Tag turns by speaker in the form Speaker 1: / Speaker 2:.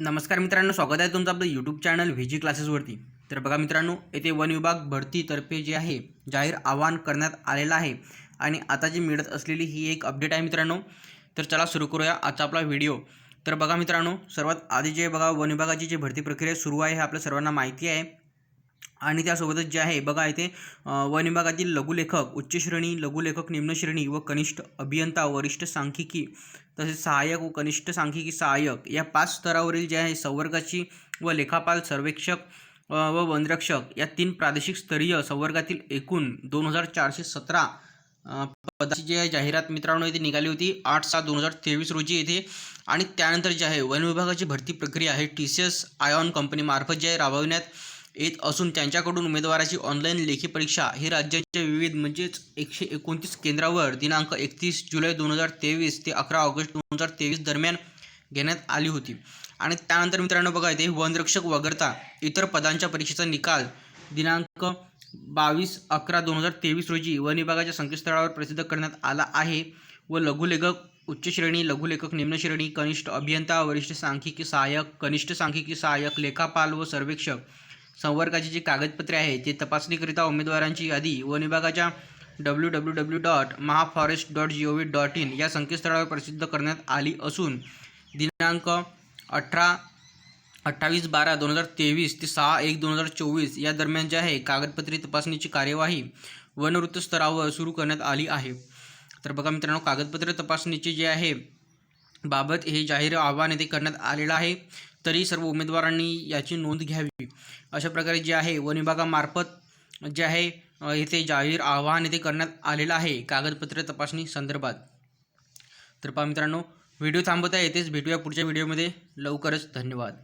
Speaker 1: नमस्कार मित्रांनो, स्वागत आहे तुमचं आपलं यूट्यूब चॅनल व्ही जी क्लासेसवरती। तर बघा मित्रांनो, येथे वन विभाग भरतीतर्फे जे आहे जाहीर आवाहन करण्यात आलेलं आहे आणि आता जी मिळत असलेली ही एक अपडेट आहे मित्रांनो। तर चला सुरू करूया आजचा आपला व्हिडिओ। तर बघा मित्रांनो, सर्वात आधी जे बघा वन विभागाची जी भरती प्रक्रिया सुरू आहे हे आपल्या सर्वांना माहिती आहे आणि त्यासोबतच जे आहे बघा इथे वन विभागातील लघुलेखक उच्च श्रेणी, लघुलेखक निम्न श्रेणी व कनिष्ठ अभियंता, वरिष्ठ सांख्यिकी तसेच सहाय्यक व कनिष्ठ सांख्यिकी सहाय्यक या 5 स्तरावरील जे आहे संवर्गाची व लेखापाल, सर्वेक्षक व वनरक्षक या 3 प्रादेशिक स्तरीय संवर्गातील एकूण 2417 पदाची जी आहे जाहिरात मित्रांनो इथे निघाली होती 8/7/2023 रोजी येथे। आणि त्यानंतर जे आहे वन विभागाची भरती प्रक्रिया आहे TCS आयॉन कंपनीमार्फत जे आहे राबविण्यात येत असून त्यांच्याकडून उमेदवाराची ऑनलाईन लेखी परीक्षा ही राज्याच्या विविध म्हणजेच 129 केंद्रावर दिनांक 31 जुलै 2023 ते 11 ऑगस्ट 2023 दरम्यान घेण्यात आली होती। आणि त्यानंतर मित्रांनो बघा इथे वनरक्षक वगळता इतर पदांच्या परीक्षेचा निकाल दिनांक 22/11/2023 रोजी वन विभागाच्या संकेतस्थळावर प्रसिद्ध करण्यात आला आहे। व लघुलेखक उच्च श्रेणी, लघुलेखक निम्न श्रेणी, कनिष्ठ अभियंता, वरिष्ठ सांख्यिकी सहाय्यक, कनिष्ठ सांख्यिकी सहाय्यक, लेखापाल व सर्वेक्षक संवर्गाची जी कागदपत्रे आहेत ते तपासणीकरिता उमेदवारांची यादी वन विभागाच्या www.mahaforest.gov.in या संकेतस्थळावर प्रसिद्ध करण्यात आली असून दिनांक 28/12/2023 ते 6/1/2024 या दरम्यान जे आहे कागदपत्रे तपासणीची कार्यवाही वनवृत्त स्तरावर सुरू करण्यात आली आहे। तर बघा मित्रांनो, कागदपत्रे तपासणीचे जे आहे बाबत हे जाहीर आवाहन येथे करण्यात आलेलं आहे, तरी सर्व उमेदवारांनी याची नोंद घ्यावी। अशा प्रकारे जे आहे वन विभागामार्फत जे आहे येथे जाहीर आवाहन येथे करण्यात आलेलं आहे कागदपत्रे तपासणी संदर्भात। तर पहा मित्रांनो, व्हिडिओ थांबवता येतेच भेटूया पुढच्या व्हिडिओमध्ये लवकरच। धन्यवाद।